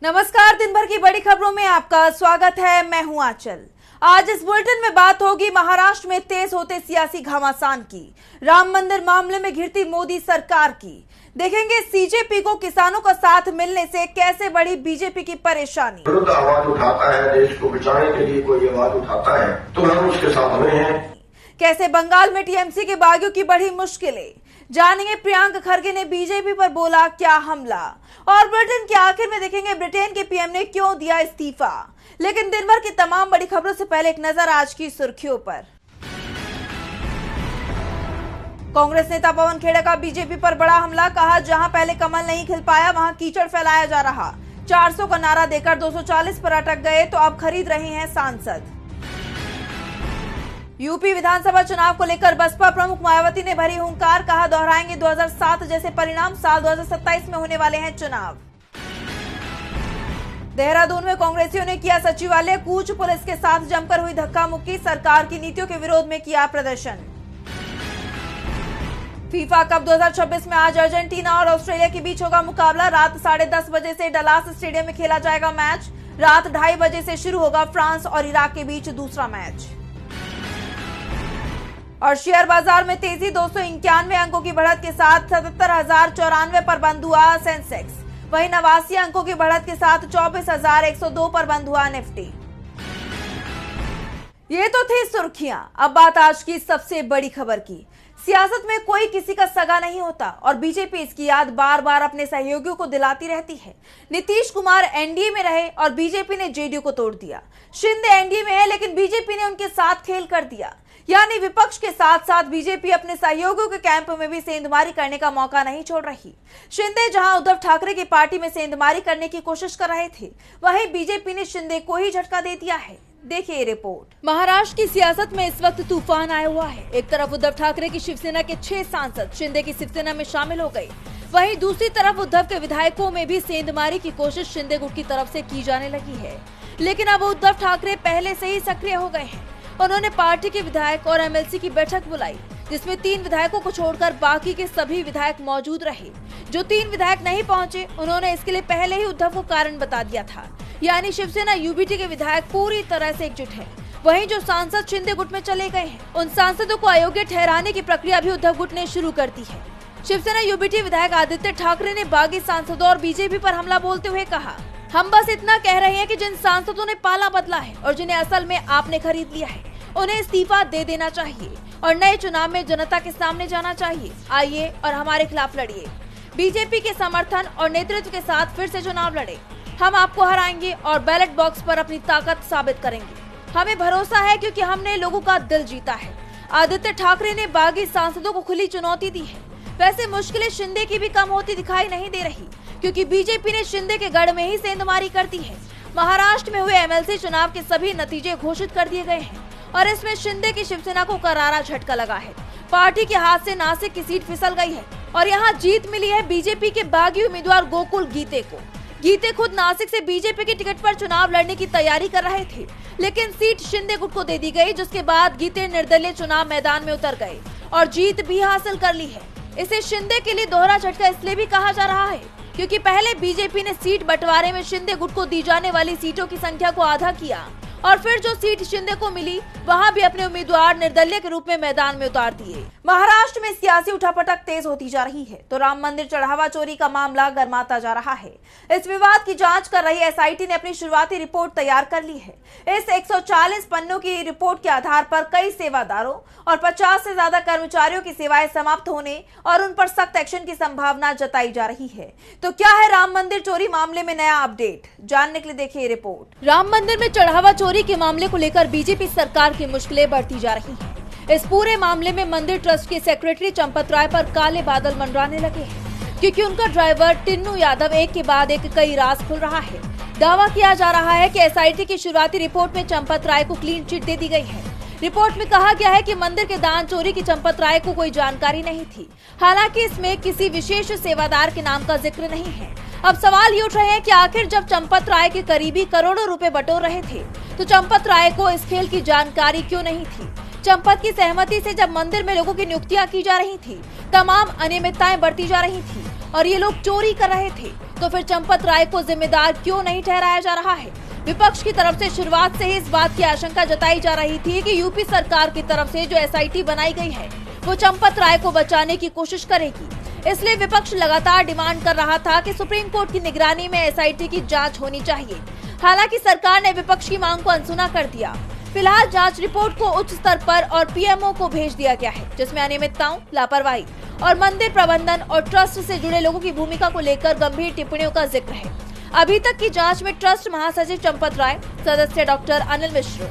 नमस्कार, दिन भर की बड़ी खबरों में आपका स्वागत है। मैं हूं आंचल। आज इस बुलेटिन में बात होगी महाराष्ट्र में तेज होते सियासी घमासान की, राम मंदिर मामले में घिरती मोदी सरकार की, देखेंगे सीजेपी को किसानों का साथ मिलने से कैसे बढ़ी बीजेपी की परेशानी। विरुद्ध आवाज उठाता है, देश को बचाने के लिए कोई आवाज उठाता है तो हम उसके साथ में हैं। कैसे बंगाल में टीएमसी के बागियों की बढ़ी मुश्किलें, जानेंगे प्रियंक खरगे ने बीजेपी पर बोला क्या हमला। और बुलेटिन के आखिर में देखेंगे ब्रिटेन के पीएम ने क्यों दिया इस्तीफा। लेकिन दिन भर की तमाम बड़ी खबरों से पहले एक नजर आज की सुर्खियों पर। कांग्रेस नेता पवन खेड़ा का बीजेपी पर बड़ा हमला, कहा जहां पहले कमल नहीं खिल पाया वहां कीचड़ फैलाया जा रहा। 400 का नारा देकर 240 पर अटक गए तो अब खरीद रहे हैं सांसद। यूपी विधानसभा चुनाव को लेकर बसपा प्रमुख मायावती ने भरी हुंकार, कहा दोहराएंगे 2007 जैसे परिणाम, साल 2027 में होने वाले हैं चुनाव। देहरादून में कांग्रेसियों ने किया सचिवालय कूच, पुलिस के साथ जमकर हुई धक्का मुक्की, सरकार की नीतियों के विरोध में किया प्रदर्शन। फीफा कप 2026 में आज अर्जेंटीना और ऑस्ट्रेलिया के बीच होगा मुकाबला। रात 10:30 बजे से डलास स्टेडियम में खेला जाएगा मैच। रात 2:30 बजे से शुरू होगा फ्रांस और इराक के बीच दूसरा मैच। और शेयर बाजार में तेजी, 291 अंकों की बढ़त के साथ 77,094 पर बंद हुआ सेंसेक्स। वहीं 89 अंकों की बढ़त के साथ 24,102 पर बंद हुआ निफ्टी। ये तो थी सुर्खियां। अब बात आज की सबसे बड़ी खबर की। सियासत में कोई किसी का सगा नहीं होता और बीजेपी इसकी याद बार बार अपने सहयोगियों को दिलाती रहती है। नीतीश कुमार एनडीए में रहे और बीजेपी ने जेडीयू को तोड़ दिया। शिंदे एनडीए में है लेकिन बीजेपी ने उनके साथ खेल कर दिया। यानी विपक्ष के साथ साथ बीजेपी अपने सहयोगियों के कैंप में भी सेंधमारी करने का मौका नहीं छोड़ रही। शिंदे जहां उद्धव ठाकरे की पार्टी में सेंधमारी करने की कोशिश कर रहे थे, वहीं बीजेपी ने शिंदे को ही झटका दे दिया है। देखिए रिपोर्ट। महाराष्ट्र की सियासत में इस वक्त तूफान आया हुआ है। एक तरफ उद्धव ठाकरे की शिवसेना के 6 सांसद शिंदे की शिवसेना में शामिल हो गए, वहीं दूसरी तरफ उद्धव के विधायकों में भी सेंधमारी की कोशिश शिंदे गुट की तरफ से की जाने लगी है। लेकिन अब उद्धव ठाकरे पहले से ही सक्रिय हो गए हैं। उन्होंने पार्टी के विधायक और एमएलसी की बैठक बुलाई, जिसमें 3 विधायकों को छोड़कर बाकी के सभी विधायक मौजूद रहे। जो 3 विधायक नहीं पहुंचे, उन्होंने इसके लिए पहले ही उद्धव को कारण बता दिया था। यानी शिवसेना यूबीटी के विधायक पूरी तरह से एकजुट है। वहीं जो सांसद शिंदे गुट में चले गए हैं, उन सांसदों को अयोग्य ठहराने की प्रक्रिया भी उद्धव गुट ने शुरू कर दी है। शिवसेना यूबीटी विधायक आदित्य ठाकरे ने बागी सांसदों और बीजेपी पर हमला बोलते हुए कहा, हम बस इतना कह रहे हैं कि जिन सांसदों ने पाला बदला है और जिन्हें असल में आपने खरीद लिया है, उन्हें इस्तीफा दे देना चाहिए और नए चुनाव में जनता के सामने जाना चाहिए। आइए और हमारे खिलाफ लड़िए। बीजेपी के समर्थन और नेतृत्व के साथ फिर से चुनाव लड़े। हम आपको हराएंगे और बैलेट बॉक्स पर अपनी ताकत साबित करेंगे। हमें भरोसा है क्योंकि हमने लोगों का दिल जीता है। आदित्य ठाकरे ने बागी सांसदों को खुली चुनौती दी है। वैसे मुश्किलें शिंदे की भी कम होती दिखाई नहीं दे रही, क्योंकि बीजेपी ने शिंदे के गढ़ में ही सेंधमारी कर दी है। महाराष्ट्र में हुए एमएलसी चुनाव के सभी नतीजे घोषित कर दिए गए हैं और इसमें शिंदे की शिवसेना को करारा झटका लगा है। पार्टी के हाथ से नासिक की सीट फिसल गई है और यहाँ जीत मिली है बीजेपी के बागी उम्मीदवार गोकुल गीते को। गीते खुद नासिक से बीजेपी के टिकट पर चुनाव लड़ने की तैयारी कर रहे थे, लेकिन सीट शिंदे गुट को दे दी गई, जिसके बाद गीते निर्दलीय चुनाव मैदान में उतर गए और जीत भी हासिल कर ली है। इसे शिंदे के लिए दोहरा झटका इसलिए भी कहा जा रहा है क्योंकि पहले बीजेपी ने सीट बंटवारे में शिंदे गुट को दी जाने वाली सीटों की संख्या को आधा किया और फिर जो सीट शिंदे को मिली वहां भी अपने उम्मीदवार निर्दलीय के रूप में मैदान में उतार दिए। महाराष्ट्र में सियासी उठापटक तेज होती जा रही है तो राम मंदिर चढ़ावा चोरी का मामला गर्माता जा रहा है। इस विवाद की जांच कर रही एसआईटी ने अपनी शुरुआती रिपोर्ट तैयार कर ली है। इस 140 पन्नों की रिपोर्ट के आधार पर कई सेवादारों और 50 से ज्यादा कर्मचारियों की सेवाएं समाप्त होने और उन पर सख्त एक्शन की संभावना जताई जा रही है। तो क्या है राम मंदिर चोरी मामले में नया अपडेट, जानने के लिए देखिए रिपोर्ट। राम मंदिर में चढ़ावा चोरी के मामले को लेकर बीजेपी सरकार की मुश्किलें बढ़ती जा रही हैं। इस पूरे मामले में मंदिर ट्रस्ट के सेक्रेटरी चंपत राय पर काले बादल मंडराने लगे हैं, क्योंकि उनका ड्राइवर टिन्नू यादव एक के बाद एक कई राज खुल रहा है। दावा किया जा रहा है कि एसआईटी की शुरुआती रिपोर्ट में चंपत राय को क्लीन चिट दे दी गई है। रिपोर्ट में कहा गया है कि मंदिर के दान चोरी की चंपत राय को कोई जानकारी नहीं थी। हालांकि इसमें किसी विशेष सेवादार के नाम का जिक्र नहीं है। अब सवाल ये उठ रहे हैं कि आखिर जब चंपत राय के करीबी करोड़ों रुपए बटोर रहे थे तो चंपत राय को इस खेल की जानकारी क्यों नहीं थी। चंपत की सहमति से जब मंदिर में लोगों की नियुक्तियां की जा रही थी, तमाम अनियमितताएं बढ़ती जा रही थी और ये लोग चोरी कर रहे थे, तो फिर चंपत राय को जिम्मेदार क्यों नहीं ठहराया जा रहा है? विपक्ष की तरफ से शुरुआत से ही इस बात की आशंका जताई जा रही थी कि यूपी सरकार की तरफ से जो एसआईटी बनाई गई है वो चंपत राय को बचाने की कोशिश करेगी। इसलिए विपक्ष लगातार डिमांड कर रहा था कि सुप्रीम कोर्ट की निगरानी में एसआईटी की जांच होनी चाहिए। हालांकि सरकार ने विपक्ष की मांग को अनसुना कर दिया। फिलहाल जांच रिपोर्ट को उच्च स्तर पर और पीएमओ को भेज दिया गया है, जिसमें अनियमितताओं, लापरवाही और मंदिर प्रबंधन और ट्रस्ट से जुड़े लोगों की भूमिका को लेकर गंभीर टिप्पणियों का जिक्र है। अभी तक की जांच में ट्रस्ट महासचिव चंपत राय, सदस्य डॉक्टर अनिल मिश्र,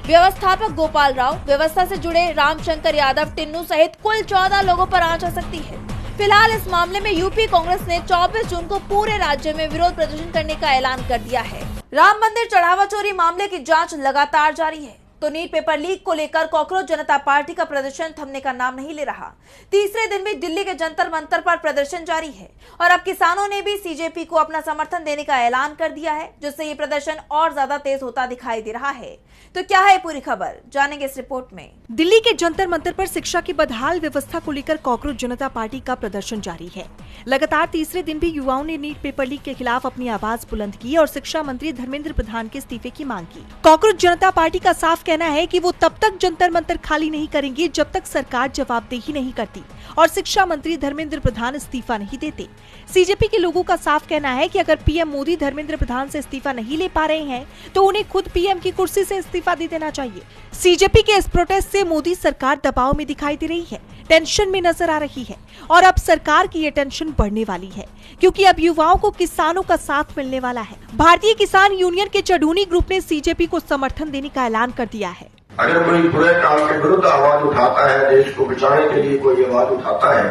व्यवस्थापक गोपाल राव, व्यवस्था से जुड़े रामशंकर यादव, टिन्नू सहित कुल 14 लोगों पर आंच आ सकती है। फिलहाल इस मामले में यूपी कांग्रेस ने 24 जून को पूरे राज्य में विरोध प्रदर्शन करने का ऐलान कर दिया है। राम मंदिर चढ़ावा चोरी मामले की जांच लगातार जारी है, तो नीट पेपर लीक को लेकर कॉकरोच जनता पार्टी का प्रदर्शन थमने का नाम नहीं ले रहा। तीसरे दिन भी दिल्ली के जंतर मंतर पर प्रदर्शन जारी है और अब किसानों ने भी सीजेपी को अपना समर्थन देने का ऐलान कर दिया है, जिससे ये प्रदर्शन और ज्यादा तेज होता दिखाई दे रहा है। तो क्या है पूरी खबर, जानेंगे इस रिपोर्ट में। दिल्ली के जंतर मंतर पर शिक्षा की बदहाल व्यवस्था को लेकर कॉकरोच जनता पार्टी का प्रदर्शन जारी है। लगातार तीसरे दिन भी युवाओं ने नीट पेपर लीक के खिलाफ अपनी आवाज बुलंद की और शिक्षा मंत्री धर्मेंद्र प्रधान के इस्तीफे की मांग की। कॉकरोच जनता पार्टी का साफ कहना है कि वो तब तक जंतर मंतर खाली नहीं करेंगे जब तक सरकार जवाबदेही नहीं करती और शिक्षा मंत्री धर्मेंद्र प्रधान इस्तीफा नहीं देते। सीजेपी के लोगों का साफ कहना है कि अगर पीएम मोदी धर्मेंद्र प्रधान से इस्तीफा नहीं ले पा रहे हैं तो उन्हें खुद पीएम की कुर्सी से इस्तीफा दे देना चाहिए। सीजेपी के इस प्रोटेस्ट से मोदी सरकार दबाव में दिखाई दे रही है, टेंशन में नजर आ रही है और अब सरकार की ये टेंशन बढ़ने वाली है, क्योंकि अब युवाओं को किसानों का साथ मिलने वाला है। भारतीय किसान यूनियन के चढ़ूनी ग्रुप ने सीजेपी को समर्थन देने का ऐलान कर दिया है। अगर कोई बुरे काम के विरुद्ध आवाज उठाता है, देश को बचाने के लिए कोई आवाज उठाता है,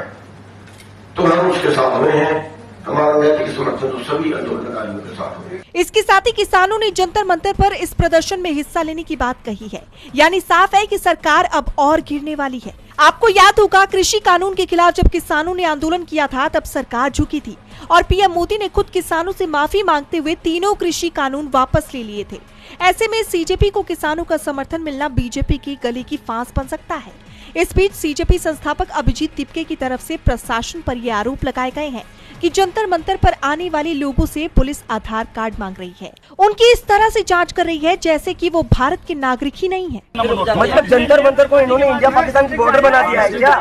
तो हम उसके साथ में हैं। हमारा नैतिक समर्थन तो सभी आंदोलनकारियों के साथ होगा। इसके साथ ही किसानों ने जंतर मंतर पर इस प्रदर्शन में हिस्सा लेने की बात कही है, यानी साफ है कि सरकार अब और गिरने वाली है। आपको याद होगा, कृषि कानून के खिलाफ जब किसानों ने आंदोलन किया था तब सरकार झुकी थी और पीएम मोदी ने खुद किसानों से माफी मांगते हुए तीनों कृषि कानून वापस ले लिए थे। ऐसे में सीजेपी को किसानों का समर्थन मिलना बीजेपी की गले की फांस बन सकता है। इस बीच सीजेपी संस्थापक अभिजीत तिपके की तरफ से प्रशासन पर ये आरोप लगाए गए हैं कि जंतर मंतर पर आने वाले लोगों से पुलिस आधार कार्ड मांग रही है। उनकी इस तरह से जांच कर रही है जैसे कि वो भारत के नागरिक ही नहीं है। मतलब जंतर मंतर को इन्होंने इंडिया पाकिस्तान की बॉर्डर बना दिया है क्या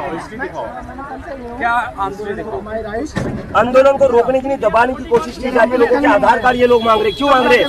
आंदोलन को रोकने के लिए दबाने की कोशिश की जाती है। लोगों के आधार कार्ड ये लोग मांग रहे, क्यों मांग रहे?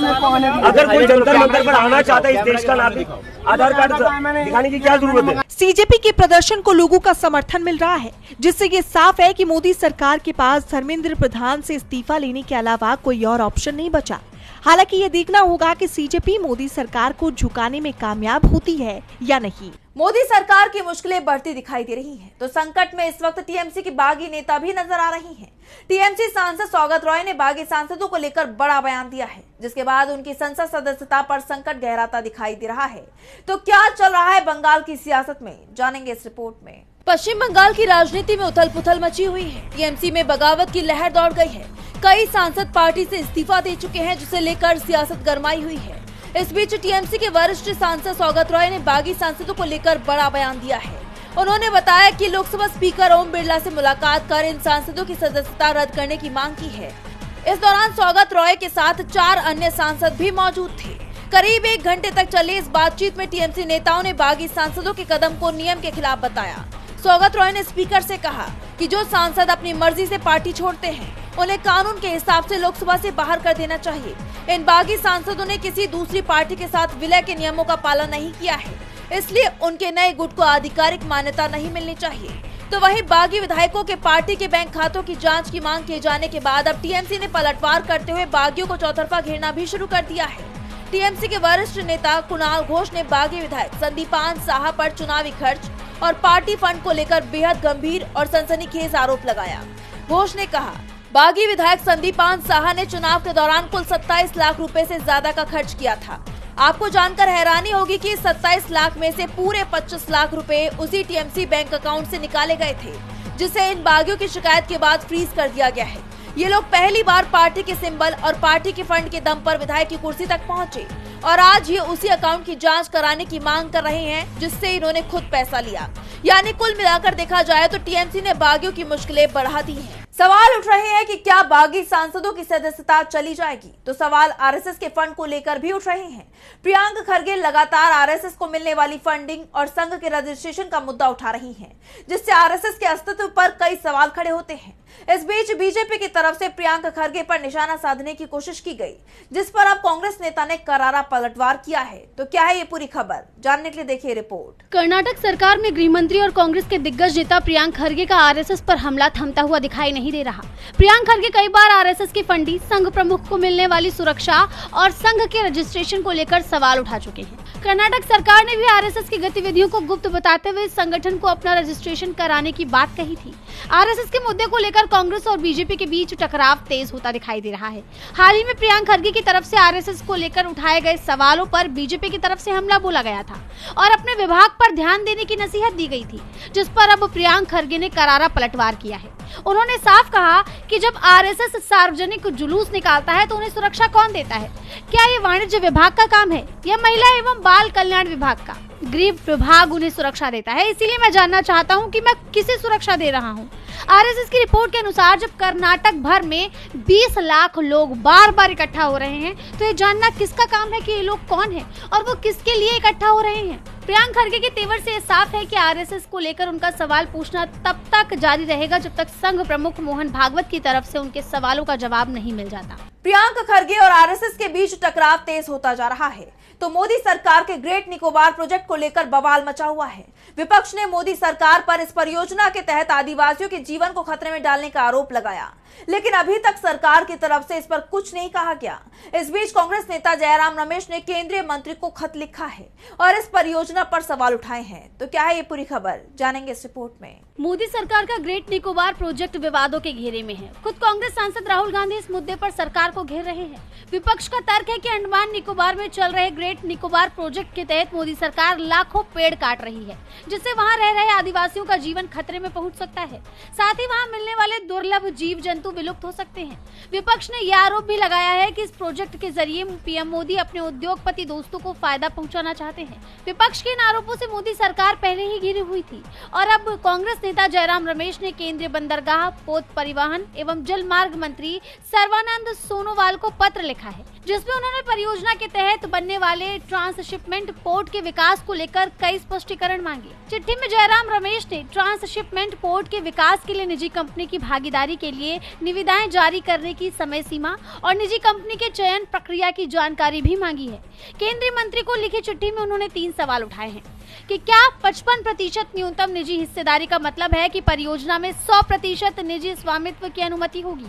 अगर कोई जंतर मंतर पर आना चाहता है इस देश का नागरिक, आधार कार्ड दिखाने की क्या जरूरत है? सीजेपी के प्रदर्शन को लोगों का समर्थन मिल रहा है, जिससे ये साफ है कि मोदी सरकार के पास धर्मेंद्र प्रधान से इस्तीफा लेने के अलावा कोई और ऑप्शन नहीं बचा। हालांकि ये देखना होगा कि सीजेपी मोदी सरकार को झुकाने में कामयाब होती है या नहीं। मोदी सरकार की मुश्किलें बढ़ती दिखाई दे रही हैं, तो संकट में इस वक्त टीएमसी की बागी नेता भी नजर आ रही हैं। टीएमसी सांसद सौगत रॉय ने बागी सांसदों को लेकर बड़ा बयान दिया है, जिसके बाद उनकी संसद सदस्यता पर संकट गहराता दिखाई दे रहा है। तो क्या चल रहा है बंगाल की सियासत में, जानेंगे इस रिपोर्ट में। पश्चिम बंगाल की राजनीति में उथल पुथल मची हुई है। टीएमसी में बगावत की लहर दौड़ गई है। कई सांसद पार्टी से इस्तीफा दे चुके हैं, जिसे लेकर सियासत गरमाई हुई है। इस बीच टीएमसी के वरिष्ठ सांसद सौगत रॉय ने बागी सांसदों को लेकर बड़ा बयान दिया है। उन्होंने बताया कि लोकसभा स्पीकर ओम बिरला से मुलाकात कर इन सांसदों की सदस्यता रद्द करने की मांग की है। इस दौरान सौगत रॉय के साथ 4 अन्य सांसद भी मौजूद थे। करीब 1 घंटे तक चली इस बातचीत में टीएमसी नेताओं ने बागी सांसदों के कदम को नियम के खिलाफ बताया। सौगत रॉय ने स्पीकर से कहा कि जो सांसद अपनी मर्जी से पार्टी छोड़ते हैं उन्हें कानून के हिसाब से लोकसभा से बाहर कर देना चाहिए। इन बागी सांसदों ने किसी दूसरी पार्टी के साथ विलय के नियमों का पालन नहीं किया है, इसलिए उनके नए गुट को आधिकारिक मान्यता नहीं मिलनी चाहिए। तो वहीं बागी विधायकों के पार्टी के बैंक खातों की जांच की मांग किए जाने के बाद अब टीएमसी ने पलटवार करते हुए बागियों को चौतरफा घेरना भी शुरू कर दिया है। टीएमसी के वरिष्ठ नेता कुणाल घोष ने बागी विधायक संदीपान साहा पर चुनावी खर्च और पार्टी फंड को लेकर बेहद गंभीर और सनसनीखेज आरोप लगाया। घोष ने कहा, बागी विधायक संदीपान साहा ने चुनाव के दौरान कुल 27 लाख रुपए से ज्यादा का खर्च किया था। आपको जानकर हैरानी होगी कि 27 लाख में से पूरे 25 लाख रुपए उसी टीएमसी बैंक अकाउंट से निकाले गए थे, जिसे इन बागियों की शिकायत के बाद फ्रीज कर दिया गया है। ये लोग पहली बार पार्टी के सिंबल और पार्टी के फंड के दम पर विधायक की कुर्सी तक पहुंचे और आज ये उसी अकाउंट की जांच कराने की मांग कर रहे हैं, जिससे इन्होंने खुद पैसा लिया। यानी कुल मिलाकर देखा जाए तो टीएमसी ने बागियों की मुश्किलें बढ़ा दी हैं। सवाल उठ रहे हैं कि क्या बागी सांसदों की सदस्यता चली जाएगी, तो सवाल आरएसएस के फंड को लेकर भी उठ रहे हैं। प्रियंका खरगे लगातार आरएसएस को मिलने वाली फंडिंग और संघ के रजिस्ट्रेशन का मुद्दा उठा रही हैं, जिससे आरएसएस के अस्तित्व पर कई सवाल खड़े होते हैं। इस बीच बीजेपी की तरफ से प्रियंका खरगे पर निशाना साधने की कोशिश की गई, जिस पर अब कांग्रेस नेता ने करारा पलटवार किया है। तो क्या है ये पूरी खबर, जानने के लिए देखिए रिपोर्ट। कर्नाटक सरकार में गृह मंत्री और कांग्रेस के दिग्गज नेता प्रियंका खरगे का आरएसएस पर हमला थमता हुआ दिखाई नहीं दे रहा। प्रियंका खरगे कई बार आरएसएस की फंडिंग, संघ प्रमुख को मिलने वाली सुरक्षा और संघ के रजिस्ट्रेशन को लेकर सवाल उठा चुके हैं। कर्नाटक सरकार ने भी आरएसएस की गतिविधियों को गुप्त बताते हुए संगठन को अपना रजिस्ट्रेशन कराने की बात कही थी। आरएसएस के मुद्दे को लेकर कांग्रेस और बीजेपी के बीच टकराव तेज होता दिखाई दे रहा है। हाल ही में प्रियंका खरगे की तरफ से आरएसएस को लेकर उठाए गए सवालों पर बीजेपी की तरफ से हमला बोला गया था और अपने विभाग पर ध्यान देने की नसीहत दी गई थी, जिस पर अब प्रियंका खरगे ने करारा पलटवार किया है। उन्होंने साफ कहा कि जब आरएसएस सार्वजनिक जुलूस निकालता है तो उन्हें सुरक्षा कौन देता है? क्या ये वाणिज्य विभाग का काम है या महिला एवं बाल कल्याण विभाग का? गृह विभाग उन्हें सुरक्षा देता है, इसीलिए मैं जानना चाहता हूं कि मैं किसे सुरक्षा दे रहा हूं। आरएसएस की रिपोर्ट के अनुसार जब कर्नाटक भर में 20 लाख लोग बार बार इकट्ठा हो रहे हैं, तो ये जानना किसका काम है कि ये लोग कौन हैं और वो किसके लिए इकट्ठा हो रहे हैं। प्रियंका खरगे के तेवर से साफ है कि आरएसएस को लेकर उनका सवाल पूछना तब तक जारी रहेगा जब तक संघ प्रमुख मोहन भागवत की तरफ से उनके सवालों का जवाब नहीं मिल जाता। प्रियंका खरगे और आरएसएस के बीच टकराव तेज होता जा रहा है, तो मोदी सरकार के ग्रेट निकोबार प्रोजेक्ट को लेकर बवाल मचा हुआ है। विपक्ष ने मोदी सरकार पर इस परियोजना के तहत आदिवासियों के जीवन को खतरे में डालने का आरोप लगाया, लेकिन अभी तक सरकार की तरफ से इस पर कुछ नहीं कहा गया। इस बीच कांग्रेस नेता जयराम रमेश ने केंद्रीय मंत्री को खत लिखा है और इस परियोजना पर सवाल उठाए हैं। तो क्या है ये पूरी खबर, जानेंगे इस रिपोर्ट में। मोदी सरकार का ग्रेट निकोबार प्रोजेक्ट विवादों के घेरे में है। खुद कांग्रेस सांसद राहुल गांधी इस मुद्दे पर सरकार को घेर रहे हैं। विपक्ष का तर्क है कि अंडमान निकोबार में चल रहे ग्रेट निकोबार प्रोजेक्ट के तहत मोदी सरकार लाखों पेड़ काट रही है, जिससे वहां रह रहे आदिवासियों का जीवन खतरे में पहुंच सकता है। साथ ही वहां मिलने वाले दुर्लभ जीव जंतु विलुप्त हो सकते हैं। विपक्ष ने यह आरोप भी लगाया है कि इस प्रोजेक्ट के जरिए पीएम मोदी अपने उद्योगपति दोस्तों को फायदा पहुंचाना चाहते हैं। विपक्ष के इन आरोपों से मोदी सरकार पहले ही घिरी हुई थी और अब कांग्रेस नेता जयराम रमेश ने केंद्रीय बंदरगाह, पोत परिवहन एवं जल मार्ग मंत्री सर्बानंद सोनोवाल को पत्र लिखा है, जिसमें उन्होंने परियोजना के तहत बनने वाले ट्रांसशिपमेंट पोर्ट के विकास को लेकर कई स्पष्टीकरण मांगे। चिट्ठी में जयराम रमेश ने ट्रांसशिपमेंट पोर्ट के विकास के लिए निजी कंपनी की भागीदारी के लिए निविदाएं जारी करने की समय सीमा और निजी कंपनी के चयन प्रक्रिया की जानकारी भी मांगी है। केंद्रीय मंत्री को लिखी चिट्ठी में उन्होंने 3 सवाल उठाए हैं कि क्या 55% न्यूनतम निजी हिस्सेदारी का मतलब है कि परियोजना में 100% निजी स्वामित्व की अनुमति होगी?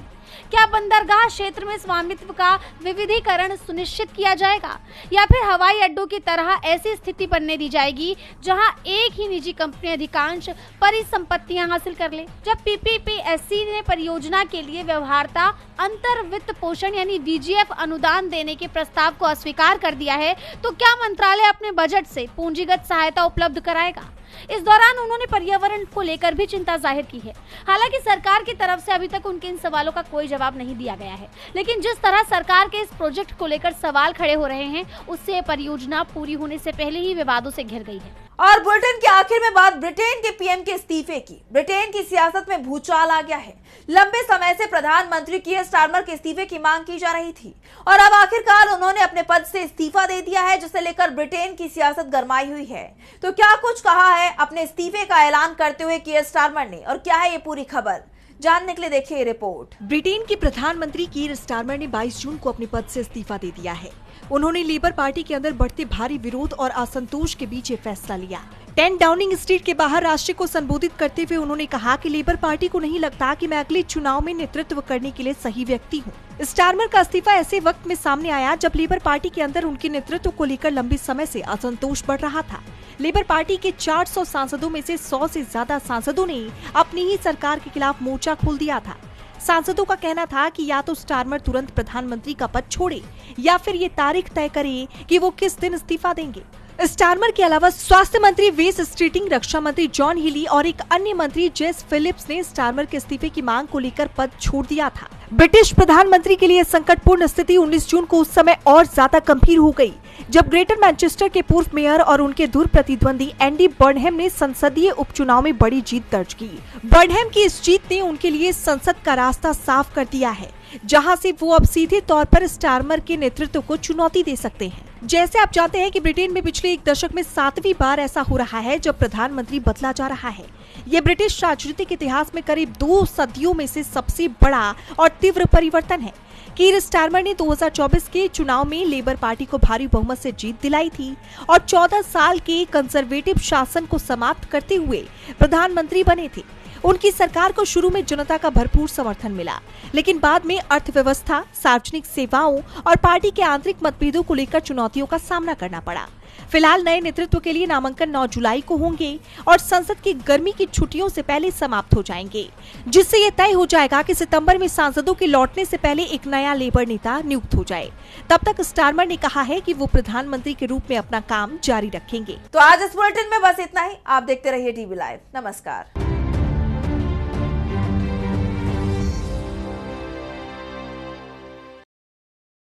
क्या बंदरगाह क्षेत्र में स्वामित्व का विविधीकरण सुनिश्चित किया जाएगा या फिर हवाई अड्डों की तरह ऐसी स्थिति बनने दी जाएगी जहां एक ही निजी कंपनी अधिकांश परिसंपत्तियां हासिल कर ले? जब पीपीपीएससी ने परियोजना के लिए व्यवहार्यता अंतर वित्त पोषण यानी वीजीएफ अनुदान देने के प्रस्ताव को अस्वीकार कर दिया है, तो क्या मंत्रालय अपने बजट से पूंजीगत सहायता उपलब्ध कराएगा? इस दौरान उन्होंने पर्यावरण को लेकर भी चिंता जाहिर की है। हालांकि सरकार की तरफ से अभी तक उनके इन सवालों का कोई जवाब नहीं दिया गया है, लेकिन जिस तरह सरकार के इस प्रोजेक्ट को लेकर सवाल खड़े हो रहे हैं, उससे परियोजना पूरी होने से पहले ही विवादों से घिर गई है। और बुलेटिन के आखिर में बात ब्रिटेन के पीएम के इस्तीफे की। ब्रिटेन की सियासत में भूचाल आ गया है। लंबे समय से प्रधानमंत्री कीयर स्टारमर के इस्तीफे की मांग की जा रही थी और अब आखिरकार उन्होंने अपने पद से इस्तीफा दे दिया है, जिसे लेकर ब्रिटेन की सियासत गरमाई हुई है। तो क्या कुछ कहा है अपने इस्तीफे का ऐलान करते हुए कीयर स्टारमर ने, और क्या है ये पूरी खबर, जानने के लिए देखिए रिपोर्ट। ब्रिटेन के प्रधानमंत्री कीर स्टारमर ने 22 जून को अपने पद से इस्तीफा दे दिया है। उन्होंने लेबर पार्टी के अंदर बढ़ते भारी विरोध और असंतोष के बीच ये फैसला लिया। 10 डाउनिंग स्ट्रीट के बाहर राष्ट्र को संबोधित करते हुए उन्होंने कहा कि लेबर पार्टी को नहीं लगता कि मैं अगले चुनाव में नेतृत्व करने के लिए सही व्यक्ति हूं। स्टारमर का इस्तीफा ऐसे वक्त में सामने आया जब लेबर पार्टी के अंदर उनके नेतृत्व को लेकर लंबे समय से असंतोष बढ़ रहा था। लेबर पार्टी के 400 सांसदों में से 100 से ज्यादा सांसदों ने अपनी ही सरकार के खिलाफ मोर्चा खोल दिया था। सांसदों का कहना था कि या तो स्टारमर तुरंत प्रधानमंत्री का पद छोड़े या फिर ये तारीख तय करे कि वो किस दिन इस्तीफा देंगे। स्टारमर के अलावा स्वास्थ्य मंत्री वेस स्ट्रीटिंग, रक्षा मंत्री जॉन हीली और एक अन्य मंत्री जेस फिलिप्स ने स्टारमर के इस्तीफे की मांग को लेकर पद छोड़ दिया था। ब्रिटिश प्रधानमंत्री के लिए संकटपूर्ण स्थिति 19 जून को उस समय और ज्यादा गंभीर हो गई, जब ग्रेटर मैनचेस्टर के पूर्व मेयर और उनके दूर प्रतिद्वंदी एंडी बर्नहैम ने संसदीय उपचुनाव में बड़ी जीत दर्ज की। बर्नहैम की इस जीत ने उनके लिए संसद का रास्ता साफ कर दिया है, जहां से वो अब सीधे तौर पर स्टारमर के नेतृत्व को चुनौती दे सकते हैं। जैसे आप जानते हैं कि ब्रिटेन में पिछले एक दशक में 7वीं बार ऐसा हो रहा है जब प्रधानमंत्री बदला जा रहा है। ये ब्रिटिश राजनीतिक इतिहास में करीब 2 सदियों में से सबसे बड़ा और तीव्र परिवर्तन है। कीर स्टारमर ने 2024 के चुनाव में लेबर पार्टी को भारी बहुमत से जीत दिलाई थी और 14 साल के कंजर्वेटिव शासन को समाप्त करते हुए प्रधानमंत्री बने थे। उनकी सरकार को शुरू में जनता का भरपूर समर्थन मिला, लेकिन बाद में अर्थव्यवस्था, सार्वजनिक सेवाओं और पार्टी के आंतरिक मतभेदों को लेकर चुनौतियों का सामना करना पड़ा। फिलहाल नए नेतृत्व के लिए नामांकन 9 जुलाई को होंगे और संसद की गर्मी की छुट्टियों से पहले समाप्त हो जाएंगे, जिससे ये तय हो जाएगा कि सितंबर में सांसदों के लौटने से पहले एक नया लेबर नेता नियुक्त हो जाए। तब तक स्टारमर ने कहा है कि वो प्रधानमंत्री के रूप में अपना काम जारी रखेंगे। तो आज इस बुलेटिन में बस इतना ही। आप देखते रहिए टीवी लाइव। नमस्कार।